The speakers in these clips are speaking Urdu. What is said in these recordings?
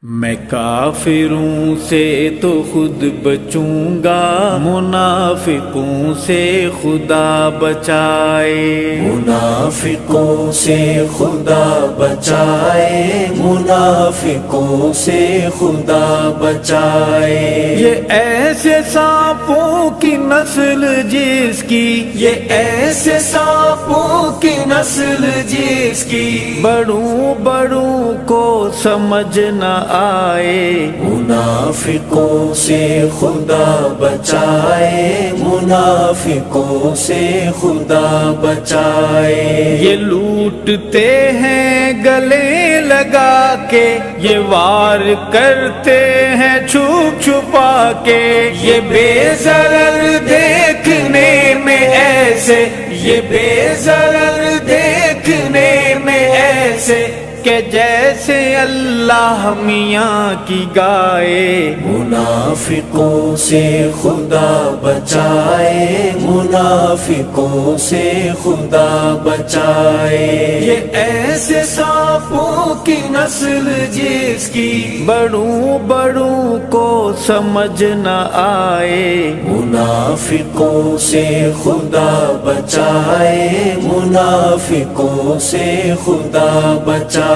میں کافروں سے تو خود بچوں گا، منافقوں سے خدا بچائے۔ منافقوں سے خدا بچائے، منافقوں سے خدا بچائے۔ یہ ایسے سانپوں کی نسل جس کی، یہ ایسے سانپوں کی نسل جس کی بڑوں بڑوں کو سمجھ نہ آئے۔ منافقوں سے خدا بچائے، منافقوں سے خدا بچائے۔ یہ لوٹتے ہیں گلے لگا کے، یہ وار کرتے ہیں چھپ چھپا کے۔ یہ بے ضرر دیکھنے میں ایسے، یہ بے ضرر دیکھنے میں ایسے کہ جیسے اللہ میاں کی گائے۔ منافقوں سے خدا بچائے، منافقوں سے خدا بچائے۔ یہ ایسے سانپوں کی نسل جس کی بڑوں بڑوں کو سمجھ نہ آئے۔ منافقوں سے خدا بچائے، منافقوں سے خدا بچائے۔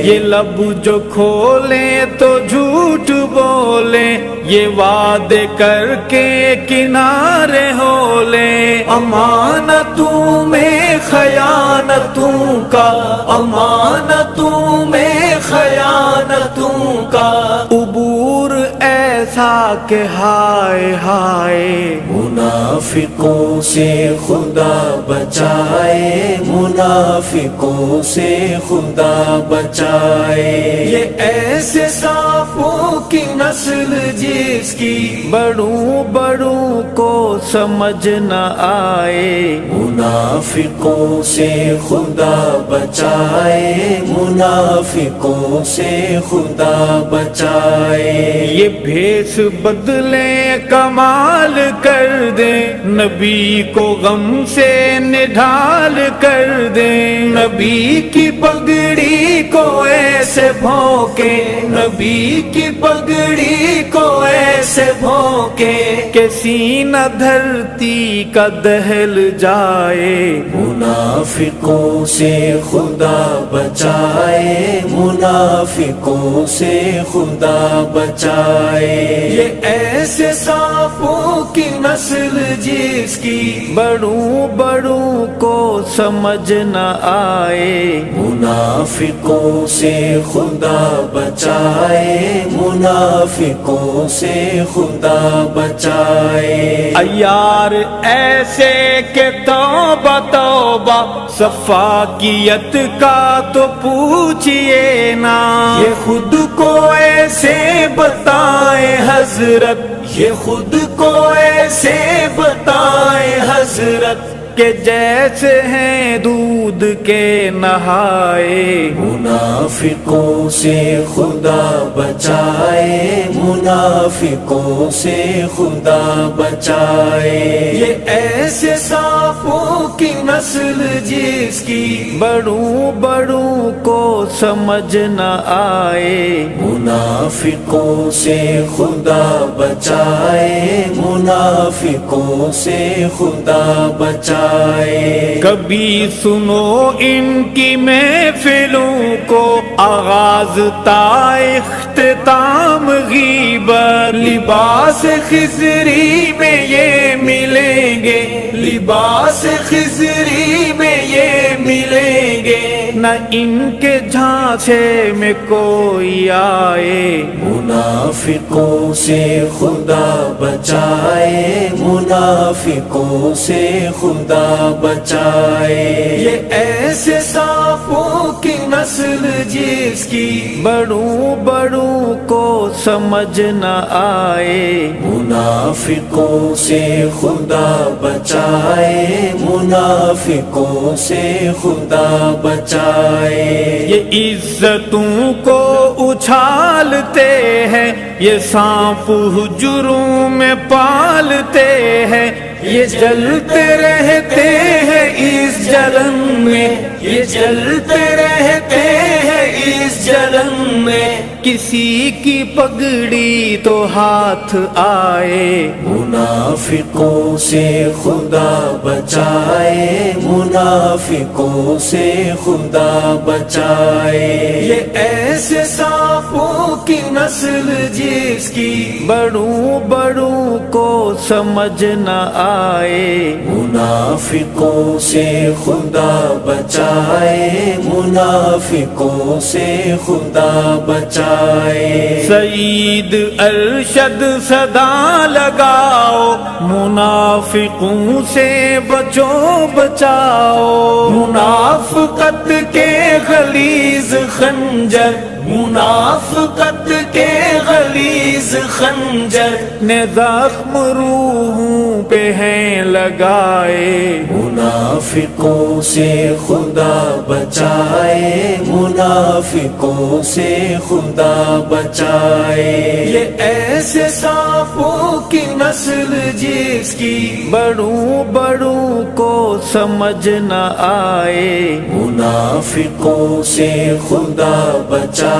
یہ لب جو کھولیں تو جھوٹ بولیں، یہ وعدے کر کے کنارے ہو لیں۔ امانتوں میں خیانتوں کا، امانتوں میں خیانتوں کا عبور ایسا کہ ہائے ہائے۔ منافقوں سے خدا بچائے، منافقوں سے خدا بچائے۔ یہ ایسے سانپوں کی نسل جس کی بڑوں بڑوں کو سمجھ نہ آئے۔ منافقوں سے خدا بچائے، منافقوں سے خدا بچائے۔ یہ بھیس بدلے کمال کر دیں، نبی کو غم سے نڈھال کر دیں۔ نبی کی پگڑی کو ایسے بھونکے، نبی کی پگڑی کو ایسے بھونکے کہ سینہ دھرتی کا دہل جائے۔ منافقوں سے خدا بچائے، منافقوں سے خدا بچائے۔ یہ ایسے سانپوں کی نسل جس کی بڑوں بڑوں کو سمجھ نہ آئے۔ منافقوں سے خدا بچائے، منافقوں سے خدا بچائے۔ عیار ایسے کہ توبہ توبہ، صفاقیت کا تو پوچھئے نا۔ یہ خود کو ایسے بتائے حضرت، یہ خود کو ایسے بتائے حضرت کہ جیسے ہیں دودھ کے نہائے۔ منافقوں سے خدا بچائے، منافقوں سے خدا بچائے۔ یہ ایسے سانپوں کی نسل جس کی بڑوں بڑوں کو سمجھ نہ آئے۔ منافقوں سے خدا بچائے، منافقوں سے خدا بچائے۔ کبھی سنو ان کی محفلوں کو، آغاز تا اختتام غیبت۔ لباس خضری میں یہ ملیں گے، لباس خضری میں یہ ملیں گے، نہ ان کے جھانچے میں کوئی آئے۔ منافقوں سے خدا بچائے، منافقوں سے خدا بچائے۔ یہ ایسے سانپوں کی نسل جس کی بڑوں بڑوں کو سمجھ نہ آئے۔ منافقوں سے خدا بچائے، منافقوں سے خدا بچائے۔ یہ عزتوں کو اچھالتے ہیں، یہ سانپ حجروں میں پالتے ہیں۔ یہ جلتے رہتے ہیں اس جلن میں، یہ جلتے رہتے ہیں اس جلن میں کسی کی پگڑی تو ہاتھ آئے، منافقوں سے خدا بچائے، منافقوں سے خدا بچائے، یہ ایسے سانپوں کی نسل جس کی بڑوں بڑوں کو سمجھ نہ آئے، منافقوں سے خدا بچائے، منافقوں سے خدا بچائے، سعید ارشد صدا لگاؤ، منافقوں سے بچو بچاؤ، منافقت کے غلیظ خنجر، منافقت کے غلیظ خنجر نے زخم روحوں پہ ہیں لگائے، منافقوں سے خدا بچائے، منافقوں سے خدا بچائے، یہ ایسے سانپوں کی نسل جس کی بڑوں بڑوں کو سمجھ نہ آئے، منافقوں سے خدا بچائے،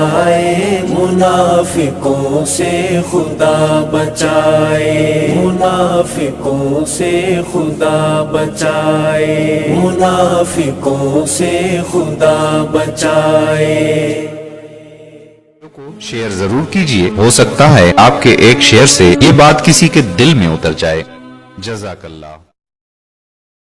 منافقوں سے خدا بچائے، منافقوں سے خدا بچائے، منافقوں سے خدا بچائے۔ شیئر ضرور کیجئے، ہو سکتا ہے آپ کے ایک شیئر سے یہ بات کسی کے دل میں اتر جائے۔ جزاک اللہ۔